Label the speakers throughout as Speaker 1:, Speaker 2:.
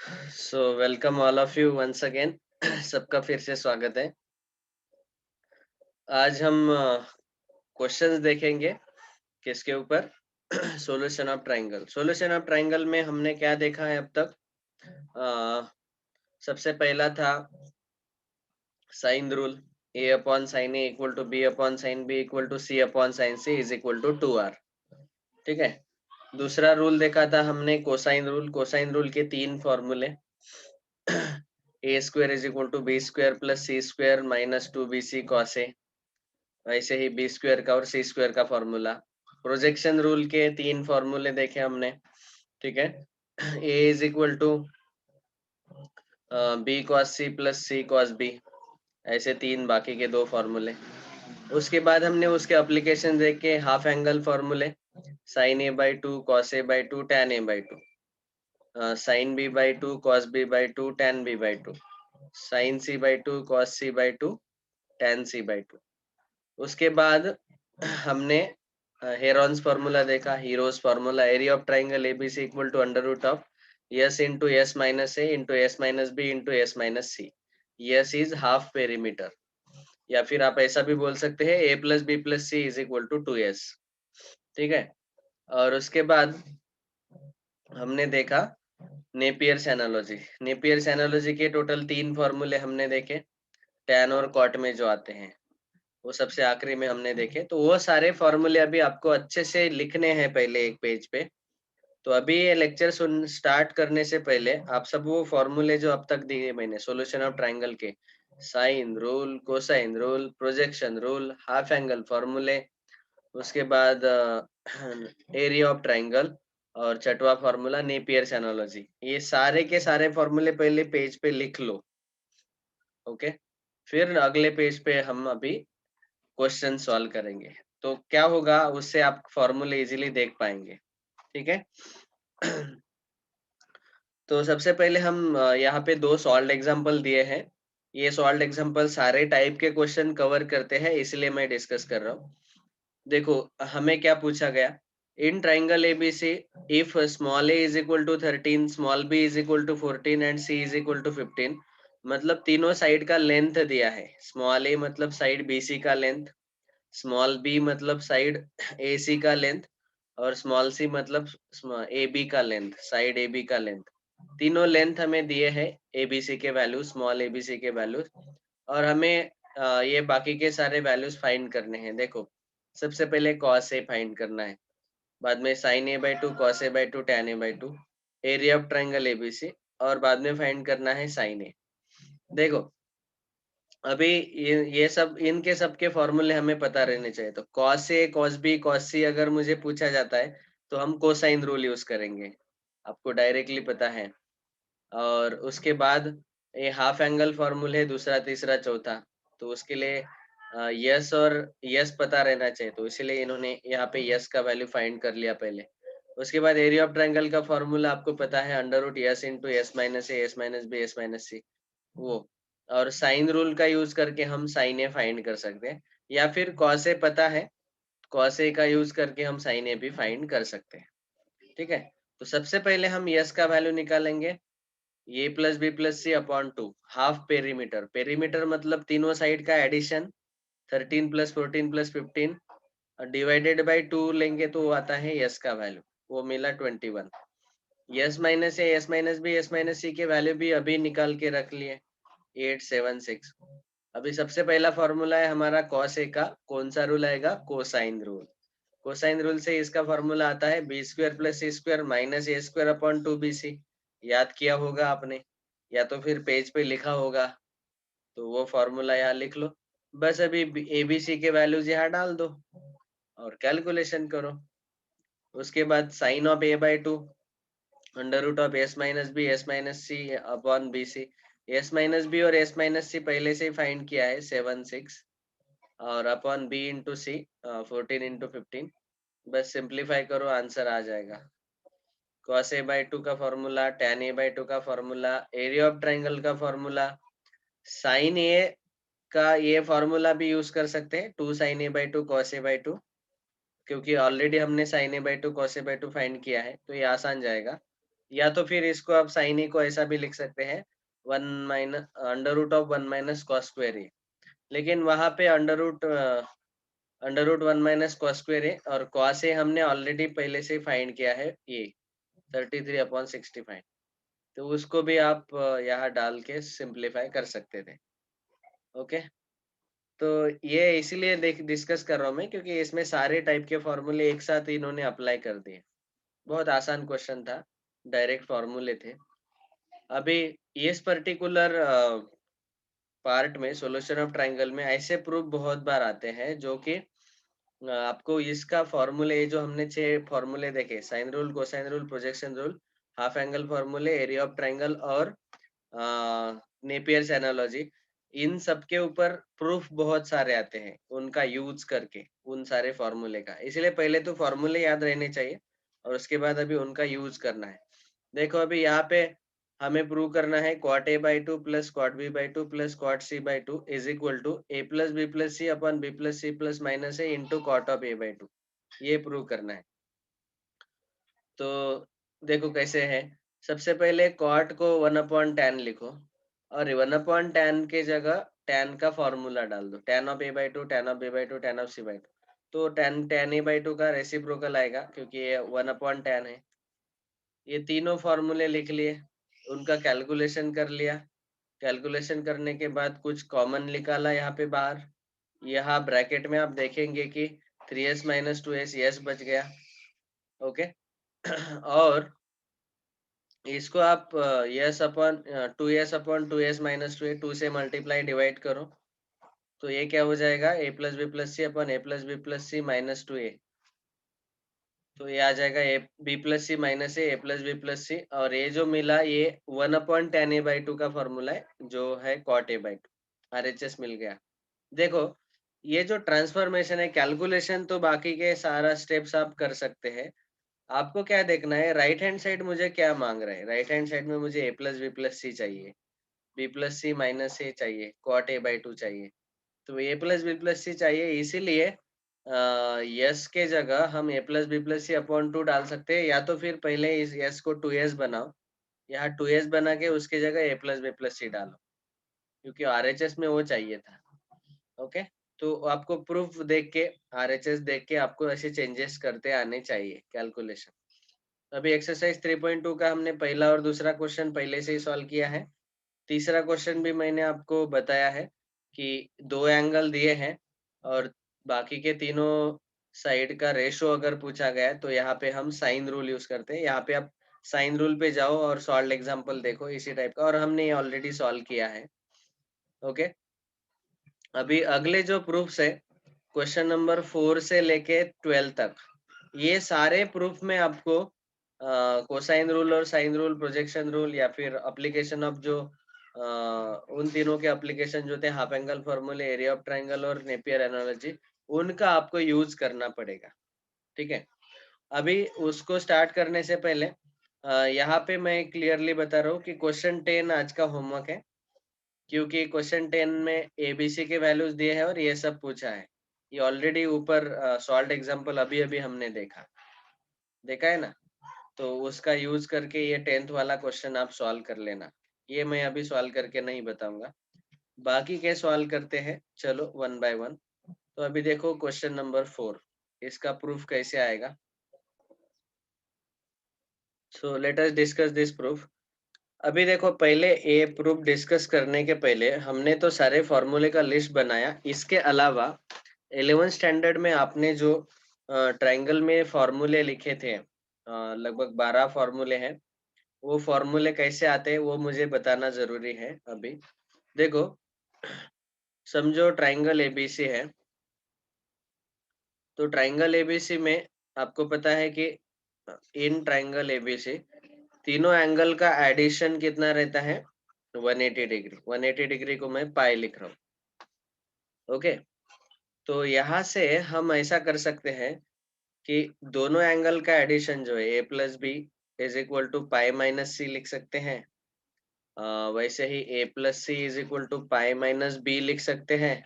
Speaker 1: So welcome all of you once again. सबका फिर से स्वागत है। आज हम क्वेश्चंस देखेंगे किसके ऊपर। Solution of triangle. Solution of triangle में हमने क्या देखा है अब तक। अ, सबसे पहला था sine rule, a upon sine a equal to b upon sine b equal to c upon sine c is equal to 2r। ठीक है। दूसरा रूल देखा था हमने कोसाइन रूल। कोसाइन रूल के तीन फॉर्मूले। A square is equal to B square plus C square minus two B C cos A. वैसे ही बी स्क्वायर का और सी स्क्वायर का फॉर्मूला। प्रोजेक्शन रूल के तीन फॉर्मूले देखे हमने। ठीक है। A is equal to B cos C plus C cos B. ऐसे तीन बाकी के दो फॉर्मूले। उसके बाद हमने उसके एप्लीकेशन देखे। हाफ एंगल फॉर्मूले, sine A by two cos A by two tan A by two, sine B by two cos B by two tan B by two, sine C by two cos C by two tan C by two. उसके बाद हमने Heron's formula देखा, Hero's formula. Area of triangle ABC equal to under root of S into S minus A into S minus B into S minus C. S is half perimeter, या फिर आप ऐसा भी बोल सकते हैं A plus B plus C is equal to 2s। ठीक है। और उसके बाद हमने देखा नेपियर्स एनालॉजी। नेपियर्स एनालॉजी के टोटल तीन फॉर्मूले हमने देखे, टैन और कॉट में जो आते हैं। वो सबसे आखिरी में हमने देखे। तो वो सारे फॉर्मूले अभी आपको अच्छे से लिखने हैं पहले एक पेज पे। तो अभी ये लेक्चर सुन स्टार्ट करने से पहले आप सब वो फॉर्मूले जो अब तक दिए मैंने सॉल्यूशन ऑफ ट्रायंगल के, sine rule, cosine rule, projection rule, half angle फॉर्मूले, उसके बाद एरिया ऑफ ट्रायंगल और छठवा फॉर्मूला नेपियर्स एनालॉजी, ये सारे के सारे फॉर्मूले पहले पेज पे लिख लो। ओके। फिर अगले पेज पे हम अभी क्वेश्चन सॉल्व करेंगे। तो क्या होगा, उससे आप फॉर्मूले इजीली देख पाएंगे। ठीक है। तो सबसे पहले हम यहाँ पे दो सॉल्व्ड एग्जांपल दिए हैं। ये सॉल्व्ड एग्जांपल सारे टाइप के क्वेश्चन कवर करते हैं, इसलिए मैं डिस्कस कर रहा हूँ। देखो, हमें क्या पूछा गया। In triangle ABC if small A is equal to 13, small B is equal to 14 and C is equal to 15। मतलब तीनों साइड का लेंथ दिया है। स्मॉल ए मतलब साइड बीसी का लेंथ, स्मॉल बी मतलब साइड ए सी का length, और स्मॉल सी मतलब ए बी का लेंथ, साइड ए बी का लेंथ। तीनों लेंथ हमें दिए हैं, ए बी सी के values, small A B C के वैल्यूज। और हमें ये बाकी के सारे वैल्यूज फाइंड करने हैं। देखो, सबसे पहले कॉस ए फाइंड करना है, बाद में sine A by two, cos A by two, tan A by two, area of triangle ABC, और बाद में फाइंड करना है साइन ए। देखो, अभी ये सब, इनके सबके फॉर्मूले हमें पता रहने चाहिए। तो cos A, cos B, cos सी अगर मुझे पूछा जाता है तो हम कोसाइन रूल यूज करेंगे, आपको डायरेक्टली पता है। और उसके बाद ये हाफ एंगल फॉर्मूले है, दूसरा तीसरा चौथा। तो उसके लिए यस और यस पता रहना चाहिए, तो इसीलिए इन्होंने यहाँ पे यस का वैल्यू फाइंड कर लिया पहले। उसके बाद एरिया ऑफ ट्रायंगल का फॉर्मूला आपको पता है, under root S into S minus A, S minus B, S minus C, वो। और साइन रूल का यूज करके हम साइन ए फाइंड कर सकते हैं, या फिर कॉस ए पता है, कॉस ए का यूज करके हम साइन ए भी फाइंड कर सकते हैं। ठीक है। तो सबसे पहले हम यस का वैल्यू निकालेंगे, A plus B plus C upon two, half perimeter. Perimeter मतलब तीनों साइड का addition, 13 plus 14 plus 15 divided by two लेंगे तो वो आता है यस का वैल्यू, वो मिला 21। S minus A, S minus B, S minus C के वैल्यू भी अभी निकाल के रख लिए, 876। अभी सबसे पहला फॉर्मूला है हमारा कॉस ए का, कौन सा रूल आएगा, कोसाइन रूल। कोसाइन रूल से इसका फॉर्मूला आता है B square plus C square minus A square upon two B C. याद किया होगा आपने, या तो फिर पेज पे लिखा होगा, तो वो फॉर्मूला यहाँ लिख लो। बस अभी ए बी सी के वैल्यूज यहाँ डाल दो और कैलकुलेशन करो। उसके बाद sine of A by two, under root of S minus B, S minus C upon B C. S minus B और एस माइनस सी पहले से ही फाइंड किया है, 7 6, और upon B into C, 14 into 15। बस सिंप्लीफाई करो, आंसर आ जाएगा। cos a बाई टू का formula, tan a by two का फॉर्मूला, एरिया ऑफ ट्राइंगल का फॉर्मूला, साइन ए का ये फॉर्मूला भी यूज कर सकते हैं, 2 sin a by to cos a by to, क्योंकि ऑलरेडी हमने sin a by to cos a by to find किया है, तो ये आसान जाएगा। या तो फिर इसको आप साइन ए को ऐसा भी लिख सकते हैं, one minus under root of one minus cos square A. लेकिन वहां पे under root one minus cos square A और कॉस ए हमने ऑलरेडी पहले से फाइंड किया है, ये 33/65। तो उसको भी आप यहाँ डाल के सिंप्लीफाई कर सकते थे। ओके, तो ये इसीलिए देख डिस्कस कर रहा हूँ मैं, क्योंकि इसमें सारे टाइप के फॉर्मूले एक साथ इन्होंने अप्लाई कर दिए। बहुत आसान क्वेश्चन था, डायरेक्ट फॉर्मूले थे। अभी इस पर्टिकुलर पार्ट में सॉल्यूशन ऑफ ट्रायंगल में ऐसे प्रूफ बहुत बार आते हैं जो कि आपको इसका फॉर्मूले, जो हमने 6 फॉर्मूले देखे, sine rule, cosine rule, projection rule, half angle फॉर्मूले, एरिया ऑफ ट्रायंगल और नेपियर्स एनालॉजी, इन सब के ऊपर प्रूफ बहुत सारे आते हैं उनका यूज करके, उन सारे फॉर्मूले का। इसलिए पहले तो फॉर्मूले याद रहने चाहिए और उसके बाद अभी उनका यूज करना है। देखो अभी यहाँ पे हमें प्रूव करना है cot a by 2 plus cot b by 2 plus cot c by 2 is equal to a plus b plus c upon b plus c plus minus a into cot of a by 2। ये prove करना है। तो देखो कैसे है। सबसे पहले cot को 1/tan लिखो और 1/tan के जगह tan का फॉर्मूला डाल दो, tan of a by 2, tan of b by 2, tan of c by 2। तो tan a by 2 का रेसिप्रोकल आएगा क्योंकि ये 1/tan है। ये तीनों फॉर्मूले लिख लिए, उनका कैलकुलेशन कर लिया। कैलकुलेशन करने के बाद कुछ कॉमन निकाला यहाँ पे बाहर। यहाँ ब्रैकेट में आप देखेंगे कि 3s माइनस 2s, यस बच गया। ओके और इसको आप yes upon 2s upon 2s minus 2a, 2 से मल्टीप्लाई डिवाइड करो तो ये क्या हो जाएगा, a plus B plus C upon a plus B plus C minus 2a। तो ये आ जाएगा A B plus C minus A plus B plus C, और ये जो मिला ये 1/tan a by 2 का फॉर्मूला है जो है cot a by 2। RHS मिल गया। देखो ये जो ट्रांसफॉर्मेशन है, कैलकुलेशन तो बाकी के सारा स्टेप्स आप कर सकते हैं। आपको क्या देखना है, राइट हैंड साइड मुझे क्या मांग रहा है। राइट हैंड साइड में मुझे ए प्लस बी प्लस सी चाहिए, बी प्लस सी माइनस ए चाहिए, cot a by 2 चाहिए। तो ए प्लस बी प्लस सी चाहिए, इसीलिए यस के जगह हम ए plus B plus C upon 2 डाल सकते हैं, या तो फिर पहले इस यस को 2s बनाओ, यहाँ 2s बना के उसके जगह ए प्लस बी प्लस सी डालो, क्योंकि आरएचएस में वो चाहिए था। ओके, तो आपको प्रूफ देख के, आरएचएस देख के आपको ऐसे चेंजेस करते आने चाहिए कैलकुलेशन। अभी एक्सरसाइज 3.2 का हमने पहला और दूसरा क्वेश्चन पहले से ही सॉल्व किया है। तीसरा क्वेश्चन भी मैंने आपको बताया है कि दो एंगल दिए हैं और बाकी के तीनों साइड का रेशो अगर पूछा गया है तो यहाँ पे हम साइन रूल यूज करते हैं। यहाँ पे आप साइन रूल पे जाओ और सॉल्व एग्जांपल देखो इसी टाइप का, और हमने ये ऑलरेडी सॉल्व किया है। ओके, अभी अगले जो प्रूफ्स है क्वेश्चन नंबर 4 से लेके 12 तक, ये सारे प्रूफ में आपको कोसाइन रूल और साइन रूल, प्रोजेक्शन रूल या फिर एप्लीकेशन ऑफ जो उन तीनों के एप्लीकेशन जो थे, हाफ एंगल फॉर्मूले, एरिया ऑफ ट्रायंगल और नेपियर एनालॉजी, उनका आपको यूज करना पड़ेगा। ठीक है, अभी उसको स्टार्ट करने से पहले यहाँ पे मैं क्लियरली बता रहा हूँ कि क्वेश्चन 10 आज का होमवर्क है, क्योंकि क्वेश्चन 10 में एबीसी के वैल्यूज दिए हैं और ये सब पूछा है। ये ऑलरेडी ऊपर सॉल्व एग्जांपल अभी अभी हमने देखा देखा है ना, तो उसका यूज करके ये 10th वाला क्वेश्चन आप सॉल्व कर लेना। ये मैं अभी सॉल्व करके नहीं बताऊंगा, बाकी के सॉल्व करते हैं, चलो वन बाय वन। तो अभी देखो क्वेश्चन नंबर 4, इसका प्रूफ कैसे आएगा। So let us discuss this proof. अभी देखो पहले ये प्रूफ डिस्कस करने के पहले हमने तो सारे फॉर्मूले का लिस्ट बनाया। इसके अलावा 11th स्टैंडर्ड में आपने जो ट्रायंगल में फॉर्मूले लिखे थे, लगभग 12 फॉर्मूले हैं, वो फॉर्मूले कैसे आते हैं वो मुझे बताना जरूरी है। अभी देखो, समझो ट्रायंगल एबीसी है, तो ट्रायंगल एबीसी में आपको पता है कि इन ट्रायंगल एबीसी तीनों एंगल का एडिशन कितना रहता है, 180 डिग्री। 180 डिग्री को मैं पाई लिख रहा हूँ। ओके, तो यहाँ से हम ऐसा कर सकते हैं कि दोनों एंगल का एडिशन जो है A plus B is equal to pi minus C लिख सकते हैं। वैसे ही A plus C is equal to pi minus B लिख सकते हैं,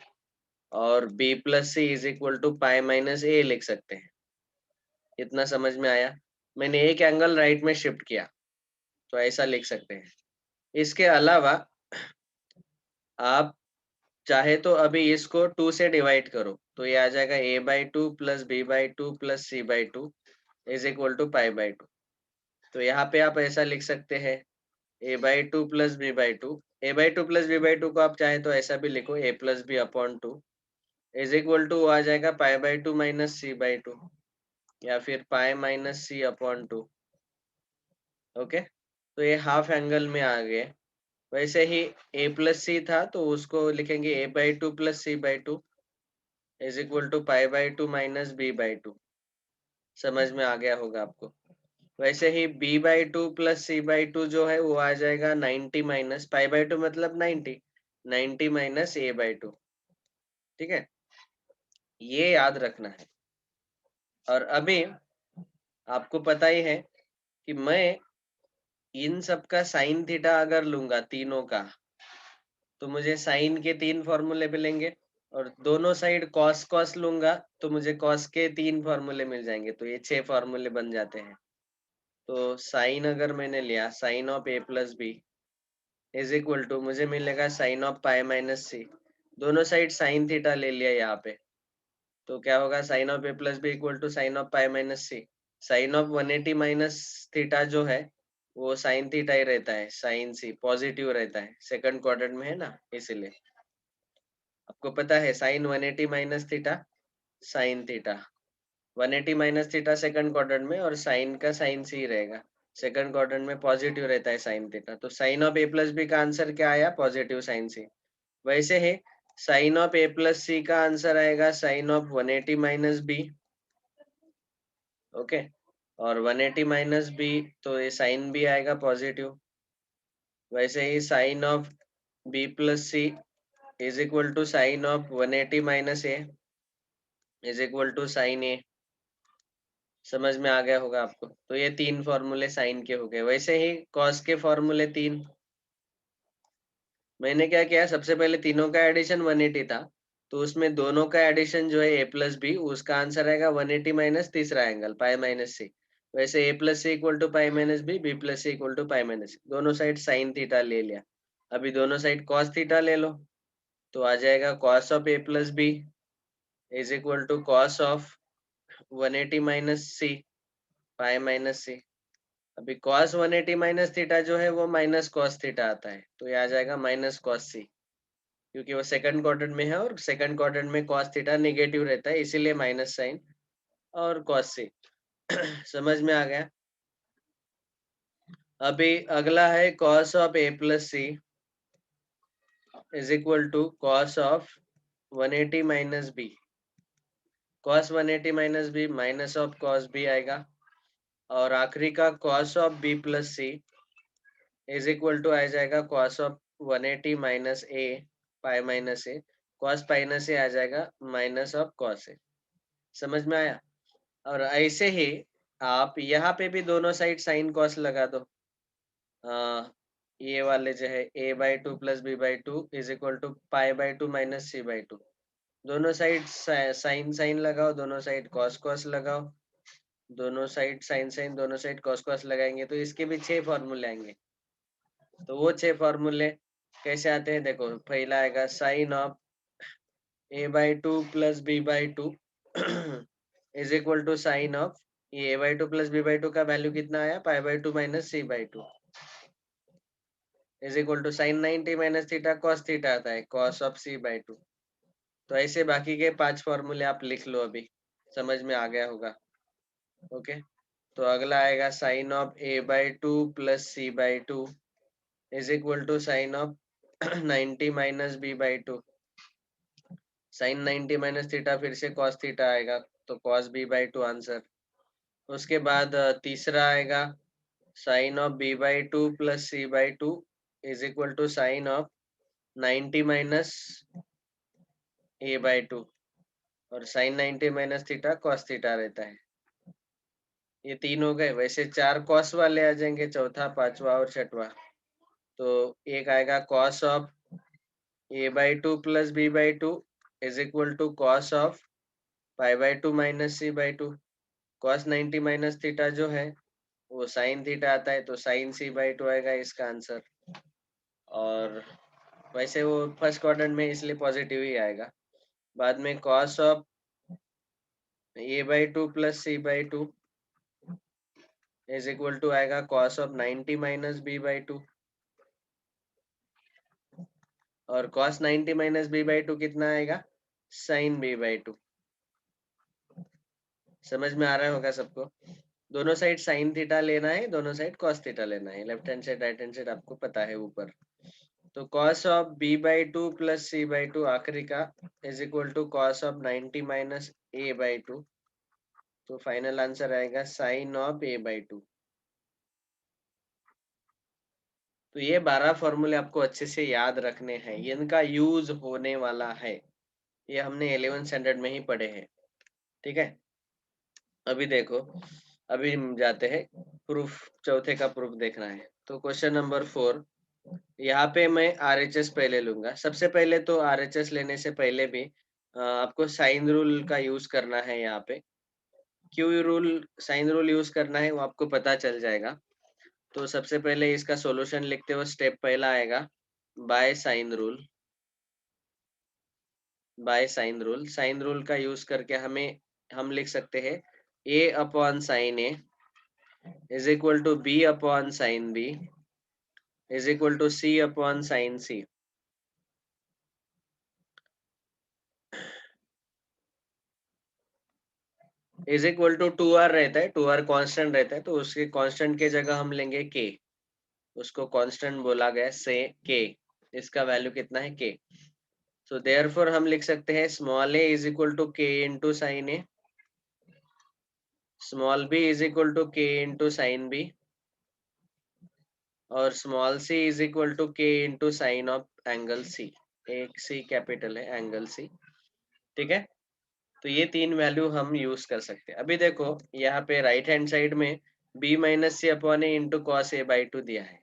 Speaker 1: और B plus C is equal to pi minus A लिख सकते हैं। इतना समझ में आया। मैंने एक एंगल राइट में शिफ्ट किया, तो ऐसा लिख सकते हैं। इसके अलावा आप चाहे तो अभी इसको 2 से डिवाइड करो, तो ये आ जाएगा a/2 plus b/2 plus c/2 is equal to π/2। तो यहाँ पे आप ऐसा लिख सकते हैं a/2 plus b/2, a/2 plus b/2 को आप चाहे तो ऐसा भी लिखो a plus B upon 2 is equal to आ जाएगा π/2 माइनस c/2 या फिर pi minus C upon 2। Okay, तो ये हाफ एंगल में आ गए। वैसे ही a प्लस सी था तो उसको लिखेंगे a/2 plus c/2 is equal to π/2 minus b/2। समझ में आ गया होगा आपको। वैसे ही b/2 प्लस c/2 जो है वो आ जाएगा 90 माइनस π/2 मतलब 90, 90 माइनस a/2। ठीक है, ये याद रखना है। और अभी आपको पता ही है कि मैं इन सब का साइन थीटा अगर लूंगा तीनों का, तो मुझे साइन के 3 फॉर्मूले मिलेंगे, और दोनों साइड कॉस कॉस लूंगा तो मुझे कॉस के 3 फॉर्मूले मिल जाएंगे, तो ये 6 फॉर्मूले बन जाते हैं। तो साइन अगर मैंने लिया sine of a plus B is equal to मुझे मिलेगा sine of pi minus C. दोनों साइड साइन थीटा ले लिया यहाँ पे, तो क्या होगा sine of A plus B equal to sine of pi minus C. Sine of 180 minus theta जो है वो साइन थीटा ही रहता है, साइन सी पॉजिटिव रहता है, सेकंड क्वाड्रेंट में है ना, इसीलिए। आपको पता है sine 180 minus theta sine theta, 180 minus theta second quadrant में, और साइन का साइन सी रहेगा, सेकंड क्वाड्रेंट में पॉजिटिव रहता है साइन थीटा। तो sine of A plus B का आंसर क्या आया, पॉजिटिव साइन सी। वैसे ही sine of A plus C का आंसर आएगा sine of 180 minus B. Okay, और 180 माइनस बी तो ये साइन बी आएगा पॉजिटिव। वैसे ही sine of B plus C is equal to sine of 180 minus A is equal to sine A. समझ में आ गया होगा आपको। तो ये 3 फॉर्मूले साइन के हो गए। वैसे ही कॉस के फॉर्मूले 3। मैंने क्या किया, सबसे पहले तीनों का एडिशन 180 था, तो उसमें दोनों का एडिशन जो है a प्लस बी, उसका आंसर आएगा 180 माइनस तीसरा एंगल पाई माइनस सी। वैसे a plus C equal to pi minus B plus C equal to pi minus C. दोनों साइड साइन थीटा ले लिया। अभी दोनों साइड कॉस थीटा ले लो, तो आ जाएगा cos of a plus B is equal to cos of 180 minus C pi minus C. अभी cos 180 माइनस थीटा जो है वो माइनस cos थीटा आता है, तो ये आ जाएगा माइनस cos सी, क्योंकि वो सेकंड क्वाड्रेंट में है और सेकंड क्वाड्रेंट में cos थीटा नेगेटिव रहता है, इसीलिए माइनस साइन और cos सी। समझ में आ गया। अभी अगला है cos of a plus C is equal to cos of 180 minus B. cos 180 minus B minus of cos B आएगा, और आखिरी का cos of b plus C is equal to आ जाएगा cos of 180 minus A pi minus A, cos minus ए आ जाएगा minus of cos ए। समझ में आया। और ऐसे ही आप यहाँ पे भी दोनों साइड साइन कॉस लगा दो। ये वाले जो है a/2 plus b/2 is equal to π/2 minus c/2। दोनों साइड साइन साइन लगाओ, दोनों साइड कॉस कॉस लगाओ, दोनों साइड साइन साइन, दोनों साइड कॉस कॉस लगाएंगे तो इसके भी 6 फॉर्मूले आएंगे। तो वो 6 फॉर्मूले कैसे आते हैं, देखो पहला आएगा sine of a/2 plus b/2 is equal to sine of, ये a/2 प्लस b/2 का वैल्यू कितना आया, π/2 minus c/2 is equal to sine 90 minus theta cos theta आता है, cos ऑफ c/2। तो ऐसे बाकी के 5 फॉर्मूले आप लिख लो, अभी समझ में आ गया होगा। ओके, तो अगला आएगा sine of a/2 plus c/2 is equal to sine of 90 minus b/2। Sine 90 minus theta फिर से cos थीटा आएगा, तो cos b/2 आंसर। उसके बाद तीसरा आएगा sine of b/2 plus c/2 is equal to sine of 90 minus a/2, और sine 90 minus theta cos theta रहता है। ये 3 हो गए। वैसे 4 cos वाले आ जाएंगे, चौथा, पांचवा और छठवा। तो एक आएगा cos of a/2 plus b/2 is equal to cos of π/2 minus c/2। cos 90 minus theta जो है वो साइन थीटा आता है, तो साइन सी बाई टू आएगा इसका आंसर। और वैसे वो फर्स्ट क्वाड्रेंट में इसलिए पॉजिटिव ही आएगा। बाद में cos of A by two plus C by two is equal to आएगा cos of 90 minus B by two. और cos 90 minus B by two कितना आएगा? Sine B by two. समझ में आ रहा होगा सबको? दोनों साइड साइन थीटा लेना है, दोनों साइड कॉस थीटा लेना है, left hand side right hand side आपको पता है ऊपर। तो cos of B by two plus C by two आखिरी का is equal to cos of 90 minus A by two. तो फाइनल आंसर आएगा sine of A by two. तो ये 12 फॉर्मूले आपको अच्छे से याद रखने हैं, इनका यूज होने वाला है। ये हमने 11th स्टैंडर्ड में ही पढ़े हैं। ठीक है, अभी देखो, अभी हम जाते हैं प्रूफ, चौथे का प्रूफ देखना है। तो क्वेश्चन नंबर 4, यहाँ पे मैं RHS पहले लूंगा। सबसे पहले तो RHS लेने से पहले भी आपको साइन रूल का यूज करना है। यहाँ पे क्यों रूल, साइन रूल यूज करना है वो आपको पता चल जाएगा। तो सबसे पहले इसका सॉल्यूशन लिखते हुए स्टेप पहला आएगा by sine rule. By sine rule का यूज करके हम लिख सकते हैं a upon sine A is equal to b upon sine B is equal to c upon sine C. Is equal to 2r रहता है, 2r कांस्टेंट रहता है, तो उसके कांस्टेंट के जगह हम लेंगे k। उसको कांस्टेंट बोला गया से k, इसका वैल्यू कितना है k। सो देयरफॉर हम लिख सकते हैं small a is equal to k into sine A, small b is equal to k into sine B, और small c is equal to k into sine of angle c। एक c capital है, angle c। ठीक है, तो ये तीन value हम use कर सकते हैं। अभी देखो यहाँ पे राइट हैंड साइड में b minus C upon A into cos A by two दिया है।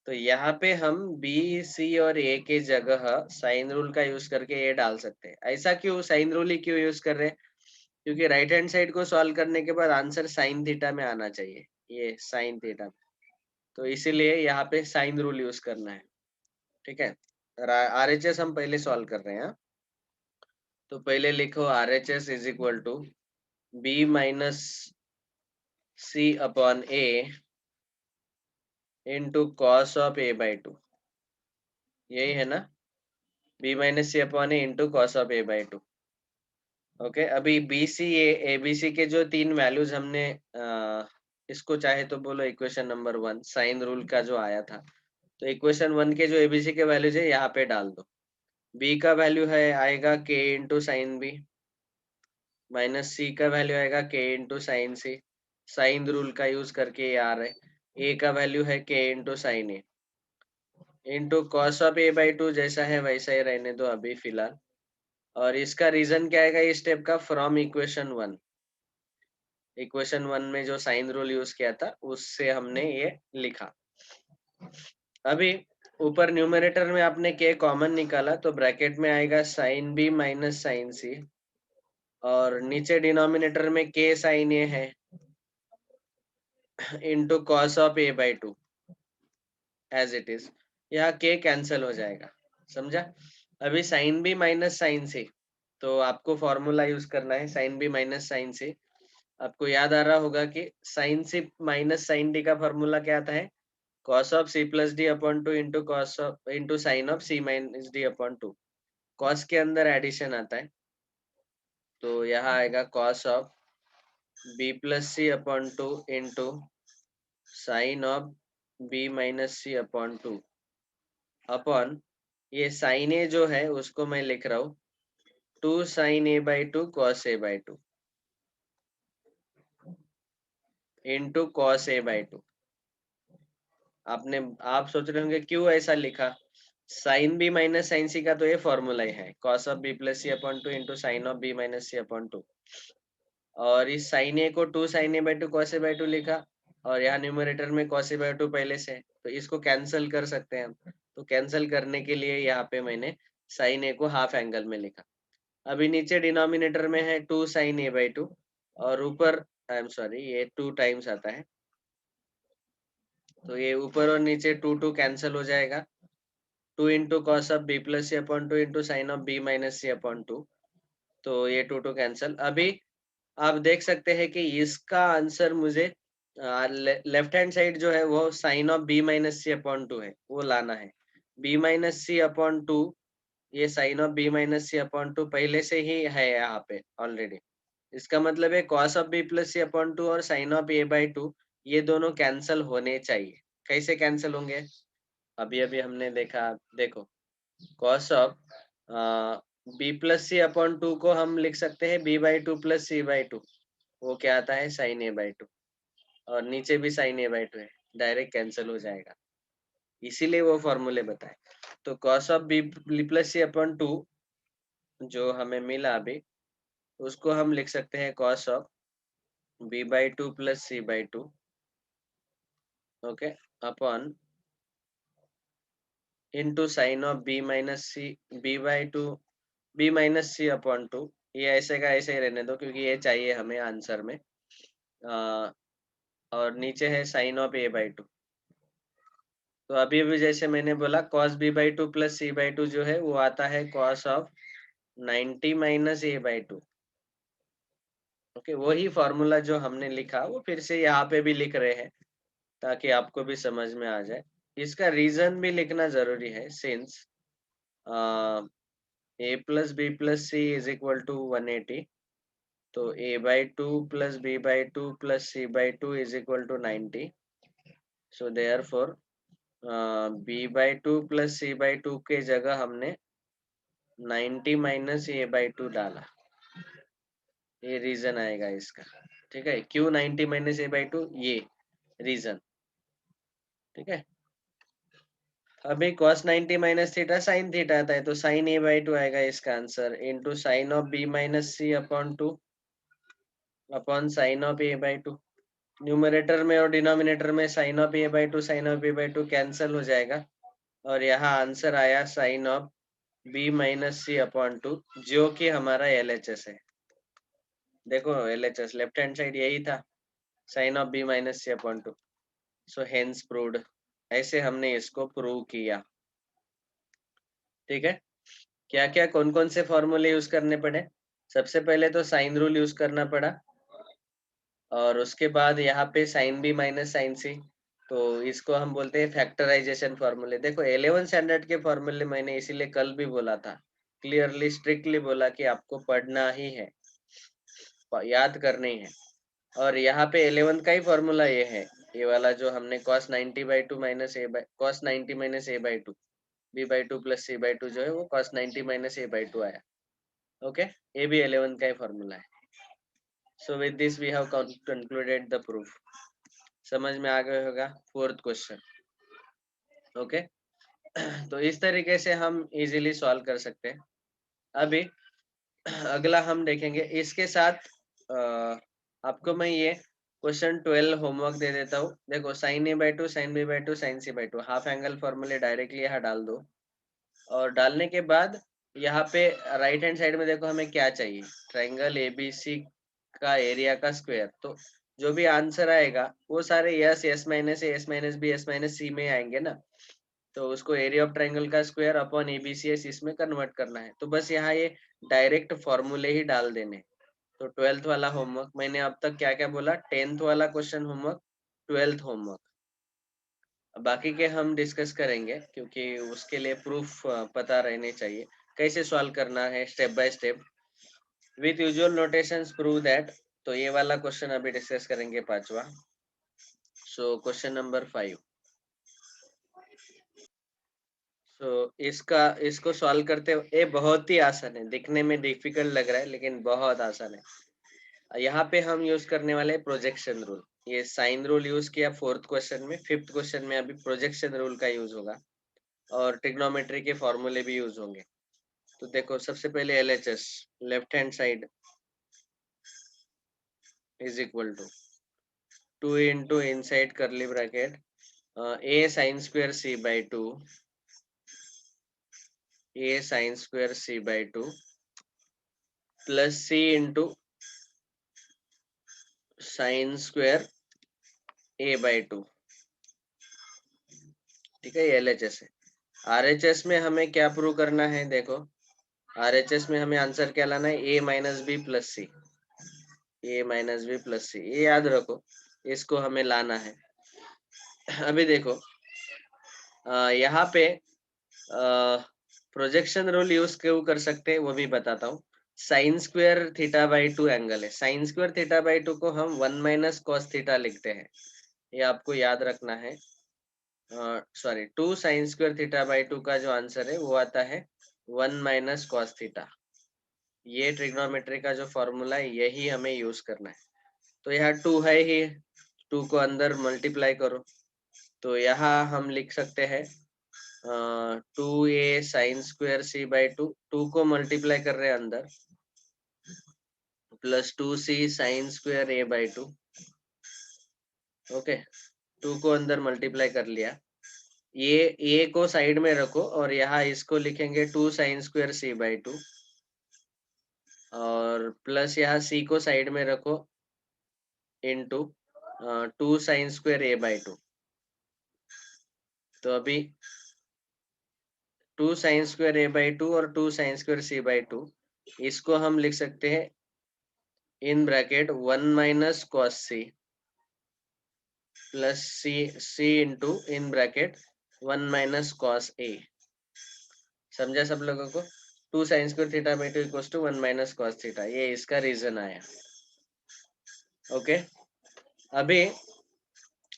Speaker 1: तो यहाँ पे हम b, c और a के जगह साइन रूल का यूज करके ये डाल सकते हैं। ऐसा क्यों, साइन रूल ही क्यों यूज कर रहे हैं? क्योंकि राइट हैंड साइड को सॉल्व करने के बाद आंसर साइन थीटा में आना चाहिए, ये साइन थीटा। तो इसीलिए यहाँ पे साइन रूल यूज करना है। ठीक है, RHS हम पहले सॉल्व कर रहे हैं। हाँ? तो पहले लिखो RHS is equal to b minus C upon A into cos of A by two, यही है ना? b minus C upon A into cos of A by two. Okay, अभी B C A B C के जो तीन values हमने इसको चाहे तो बोलो इक्वेशन नंबर 1 साइन रूल का जो आया था, तो इक्वेशन 1 के जो एबीसी के वैल्यूज है यहाँ पे डाल दो। b का वैल्यू है आएगा k into sine B, minus c का वैल्यू आएगा k into sine C, sine rule का यूज करके ये आ रहा है। a का वैल्यू है k into sine A into cos of A by to, जैसा है वैसा ही रहने दो अभी फिलहाल। और इसका रीजन क्या आएगा इस स्टेप का, फ्रॉम इक्वेशन 1। इक्वेशन 1 में जो साइन रूल यूज किया था उससे हमने ये लिखा। अभी ऊपर न्यूमरेटर में आपने k कॉमन निकाला, तो ब्रैकेट में आएगा sine B minus sine C, और नीचे डिनोमिनेटर में k साइन ए है into cos of A by two as it is. यहाँ k कैंसल हो जाएगा, समझा? अभी sine B minus sine C, तो आपको फॉर्मूला यूज करना है sine B minus sine C. आपको याद आ रहा होगा कि sine C minus sine D का फॉर्मूला क्या आता है, cos of c plus D upon two into cos of into sine of c minus D upon two. Cos के अंदर एडिशन आता है, तो यहाँ आएगा cos of b plus C upon two into sine of b minus C upon two upon ये sine A जो है उसको मैं लिख रहा हूँ 2 sine A by two cos A by two into cos A by two. आप सोच रहे होंगे क्यों ऐसा लिखा, sign B minus sine C का तो ये फॉर्मूला ही है, cos of B plus C upon two into sine of B minus C upon two. और इस साइन ए को 2 sine A by two cos A by two लिखा, और यहाँ न्यूमरेटर में कॉस ए बाई टू पहले से है, तो इसको कैंसिल कर सकते हैं हम। तो कैंसिल करने के लिए यहाँ पे मैंने साइन ए को हाफ एंगल में लिखा। अभी नीचे डिनोमिनेटर में है 2 साइन ए बाई टू, और ऊपर आई एम सॉरी ये 2 टाइम्स आता है, तो ये ऊपर और नीचे 2 कैंसिल हो जाएगा। 2 into cos of B plus C upon 2 into sine of B minus C upon 2। तो ये 2 कैंसिल। अभी आप देख सकते हैं कि इसका आंसर मुझे लेफ्ट हैंड साइड जो है वो sine of B minus C upon 2 है, वो लाना है। बी माइनस सी अपॉन 2, ये sine of B minus C upon 2 पहले से ही है यहाँ पे ऑलरेडी। इसका मतलब है cos of B plus C upon 2 और साइन ऑफ ए बाई 2 ये दोनों कैंसल होने चाहिए। कैसे कैंसल होंगे? अभी अभी हमने देखा, देखो cos of B plus C upon 2 को हम लिख सकते हैं B by 2 plus C by 2। वो क्या आता है? Sine A by 2। और नीचे भी साइन ए बाई 2 है, डायरेक्ट कैंसिल हो जाएगा। इसीलिए वो फॉर्मूले बताए। तो cos of B plus C upon 2 जो हमें मिला अभी, उसको हम लिख सकते हैं cos of B by 2 plus C by 2, okay, upon into sine of B minus C, B by 2 B minus C upon 2। ये ऐसे का ऐसे ही रहने दो क्योंकि ये चाहिए हमें आंसर में। और नीचे है साइन ऑफ ए बाई 2। तो अभी अभी जैसे मैंने बोला cos B by 2 plus C by 2 जो है वो आता है cos of 90 minus A by 2। Okay, वही फॉर्मूला जो हमने लिखा वो फिर से यहाँ पे भी लिख रहे हैं ताकि आपको भी समझ में आ जाए। इसका रीजन भी लिखना जरूरी है, since A plus B plus C is equal to 180। तो A by 2 plus B by 2 plus C by 2 is equal to 90। So therefore B by 2 plus C by 2 के जगह हमने 90 माइनस ए बाई 2 डाला। ये reason आएगा इसका। ठीक है, क्यों 90 माइनस ए बाई 2, ये रीजन। ठीक है, अभी cos 90 minus theta sine theta आता है, तो साइन ए बाई 2 आएगा इसका answer, into sine of B minus C upon 2 upon sine of A by 2। Numerator में और डिनोमिनेटर में sine of A by 2 sine of A by 2 cancel हो जाएगा, और यहाँ आंसर आया sine of B minus C upon 2, जो कि हमारा एलएचएस है। देखो एलएचएस लेफ्ट हैंड साइड यही था, sine of B minus C upon 2। So hence proved. ऐसे हमने इसको प्रूव किया। ठीक है, क्या क्या कौन कौन से फॉर्मूले यूज करने पड़े? सबसे पहले तो साइन रूल यूज करना पड़ा, और उसके बाद यहाँ पे sign B minus sine C, तो इसको हम बोलते हैं फैक्टराइजेशन फॉर्मूले। देखो 11 स्टैंडर्ड के फॉर्मूले मैंने इसीलिए कल भी बोला था, क्लियरली स्ट्रिक्टली बोला कि आपको पढ़ना ही है, याद करनी है। और यहाँ पे 11 का ही फॉर्मूला ये है, ये वाला जो हमने cos 90 by 2 minus A by cos 90 minus A by 2 B by 2 plus C by 2 जो है वो cos 90 माइनस ए बाई 2 आया। ओके, ये भी 11 का ही फॉर्मूला है। So with this we have concluded the proof. समझ में आ गया होगा फोर्थ क्वेश्चन। ओके, तो इस तरीके से हम इजीली सॉल्व कर सकते हैं। अभी अगला हम देखेंगे इसके साथ अ, आपको मैं ये क्वेश्चन 12 होमवर्क दे देता हूँ। देखो sine A by 2 sine B by 2 sine C by 2 half angle फॉर्मूले डायरेक्टली यहाँ डाल दो, और डालने के बाद यहाँ पे राइट हैंड साइड में देखो हमें क्या चाहिए, ट्रायंगल एबीसी का एरिया का स्क्वायर। तो जो भी आंसर आएगा वो सारे S, S minus A, S minus B, S minus C में आएंगे ना, तो उसको एरिया ऑफ ट्रायंगल का स्क्वायर अपॉन एबीसीएस इसमें कन्वर्ट करना है। तो बस यहाँ ये डायरेक्ट फॉर्मूले ही डाल देने। तो 12th वाला होमवर्क मैंने अब तक क्या क्या बोला, 10th वाला क्वेश्चन होमवर्क, 12th होमवर्क, बाकी के हम डिस्कस करेंगे क्योंकि उसके लिए प्रूफ पता रहने चाहिए, कैसे सॉल्व करना है step by step with usual notations prove that. तो ये वाला क्वेश्चन अभी डिस्कस करेंगे, पांचवा। So question number 5। तो इसको सॉल्व करते हुए, ये बहुत ही आसान है, दिखने में डिफिकल्ट लग रहा है लेकिन बहुत आसान है। यहाँ पे हम यूज करने वाले प्रोजेक्शन रूल। ये साइन रूल यूज किया फोर्थ क्वेश्चन में, फिफ्थ क्वेश्चन में अभी प्रोजेक्शन रूल का यूज होगा, और ट्रिग्नोमेट्री के फॉर्मूले भी यूज होंगे। तो देखो सबसे पहले LHS left hand side is equal to 2 into inside curly bracket A sine square C by 2, A sine square C by 2 plus C into sine square A by 2। ठीक है, ये LHS है। RHS में हमें क्या प्रूव करना है? देखो, RHS में हमें आंसर क्या लाना है? A minus B plus C, A minus B plus C, ये याद रखो, इसको हमें लाना है। अभी देखो, यहाँ पे प्रोजेक्शन रूल यूज क्यों कर सकते हैं वो भी बताता हूँ। Sine square theta by two angle है, sine square theta by two को हम 1 माइनस कॉस थीटा लिखते हैं, ये आपको याद रखना है। Sorry, 2 sine square theta by two का जो आंसर है वो आता है 1 माइनस कॉस थीटा। ये ट्रिग्नोमेट्री का जो फॉर्मूला है यही हमें यूज करना है। तो यहाँ 2 है ही, 2 को अंदर मल्टीप्लाई करो, तो यहाँ हम लिख सकते हैं 2a sine square C by two, 2 को मल्टीप्लाई कर रहे हैं अंदर, plus 2c sine square a by two. Okay, 2 को अंदर मल्टीप्लाई कर लिया, ये a को साइड में रखो और यहाँ इसको लिखेंगे 2 sine square c by two, और प्लस यहाँ c को साइड में रखो into 2 sine square a by two. तो अभी 2 sine square a by two और 2 sine square c by two, इसको हम लिख सकते हैं in bracket 1 minus cos C plus C into in bracket 1 minus cos A. समझा सब लोगों को? 2 sine square theta by two equals to 1 minus cos theta, ये इसका रीजन आया। ओके, अभी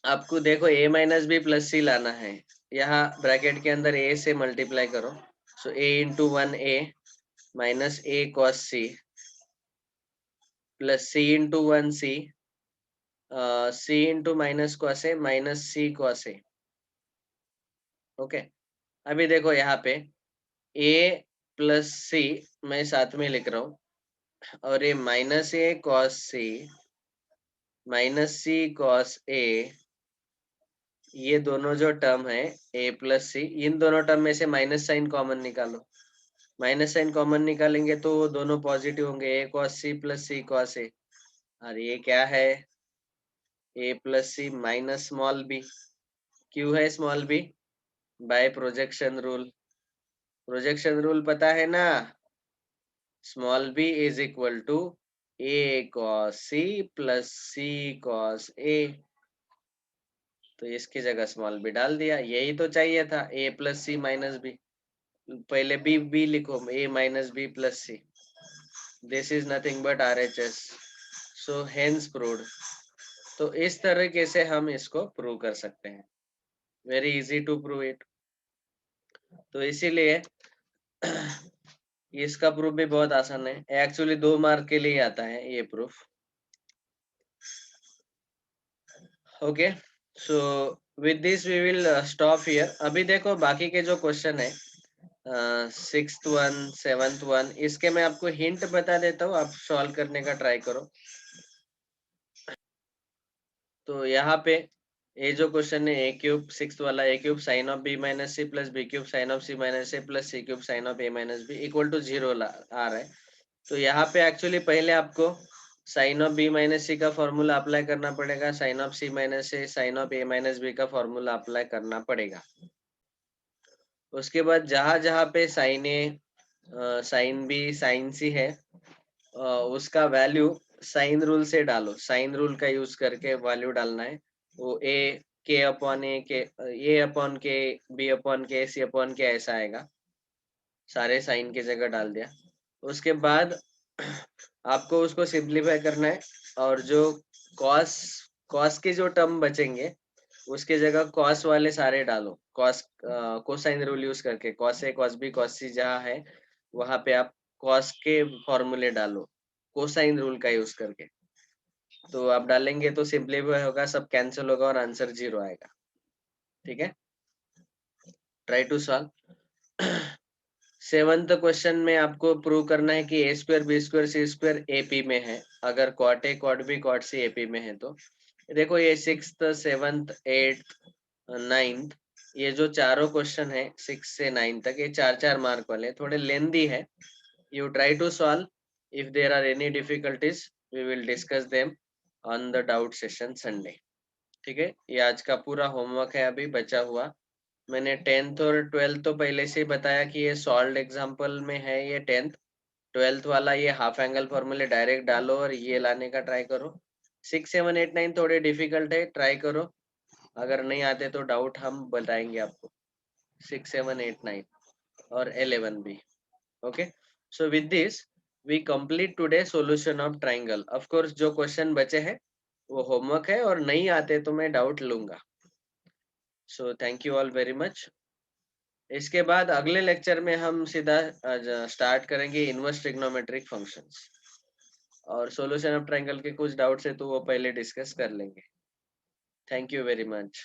Speaker 1: आपको देखो a माइनस बी प्लस सी लाना है, यहाँ ब्रैकेट के अंदर a से मल्टीप्लाई करो, so a into 1a minus a cos C plus c into 1c, c into minus cos A minus c cos A. Okay, अभी देखो यहाँ पे a प्लस सी मैं साथ में लिख रहा हूँ, और ये माइनस ए कॉस सी माइनस सी कॉस ए, ये दोनों जो टर्म है a प्लस सी, इन दोनों टर्म में से माइनस साइन कॉमन निकालो, माइनस साइन कॉमन निकालेंगे तो वो दोनों पॉजिटिव होंगे, a cos C plus C cos A, और ये क्या है? a plus C minus small b। क्यों है small b? By projection rule, projection rule पता है ना? Small b is equal to a cos c प्लस c cos a, तो इसकी जगह स्मॉल b डाल दिया, यही तो चाहिए था, a plus C minus b। पहले b लिखो, a minus b plus C, this is nothing but RHS, so hence proved. तो इस तरीके से हम इसको प्रूव कर सकते हैं, very easy to prove it. तो इसीलिए इसका प्रूफ भी बहुत आसान है, एक्चुअली 2 मार्क के लिए आता है ये proof. Okay, so with this we will stop here. अभी देखो बाकी के जो क्वेश्चन है, 6th वन 7th वन, इसके मैं आपको हिंट बता देता हूँ, आप सॉल्व करने का ट्राई करो। तो यहाँ पे ये जो क्वेश्चन है, ए क्यूब 6th वाला, A cube sine of B minus C plus B cube sine of C minus A plus C cube sine of A minus B equal to 0 आ रहा है। तो यहाँ पे एक्चुअली पहले आपको sine of B minus C का formula apply करना पड़ेगा, sine of C minus A sine of A minus B का फॉर्मूला अप्लाई करना पड़ेगा। उसके बाद जहां जहां पे साइन ए साइन बी साइन सी है, उसका वैल्यू साइन रूल से डालो, साइन रूल का यूज करके वैल्यू डालना है। वो ए के अपॉन ए अपॉन के बी अपॉन के सी अपॉन के ऐसा आएगा, सारे साइन की जगह डाल दिया। उसके बाद आपको उसको सिंप्लीफाई करना है, और जो कॉस कॉस के जो टर्म बचेंगे उसके जगह कॉस वाले सारे डालो, कॉस कोसाइन रूल यूज करके, cos A cos B cos सी जहाँ है वहां पे आप कॉस के फॉर्मूले डालो कोसाइन रूल का यूज करके। तो आप डालेंगे तो सिंप्लीफाई होगा, सब कैंसिल होगा और आंसर 0 आएगा। ठीक है, try to solve. 7th question में आपको प्रूव करना है कि A square B square C square AP में है, अगर cot A cot B cot C AP में है तो। देखो ये 6th 7th 8th 9th, ये जो चारों क्वेश्चन है 6 से 9 तक, ये 4-4 मार्क वाले, थोड़े लेंदी है। You try to solve, if there are any difficulties we will discuss them on the doubt session Sunday. ठीक है, ये आज का पूरा होमवर्क है अभी बचा हुआ। मैंने 10th और 12th तो पहले से ही बताया कि ये सॉल्व्ड एग्जांपल में है। ये 10th 12th वाला ये हाफ एंगल फॉर्मूले डायरेक्ट डालो और ये लाने का ट्राई करो। 6 7 8 9 थोड़े डिफिकल्ट है, ट्राई करो। अगर नहीं आते तो डाउट हम बताएंगे आपको। 6 7 8 9 और 11 भी। Okay, so with this we complete today solution of triangle. Of course जो क्वेश्चन बचे हैं वो होमवर्क है, और नहीं आते तो मैं डाउट लूंगा। So thank you all very much. इसके बाद अगले लेक्चर में हम सीधा स्टार्ट करेंगे इनवर्स ट्रिग्नोमेट्रिक फंक्शंस, और सॉल्यूशन ऑफ ट्रायंगल के कुछ डाउट्स है तो वो पहले डिस्कस कर लेंगे। Thank you very much.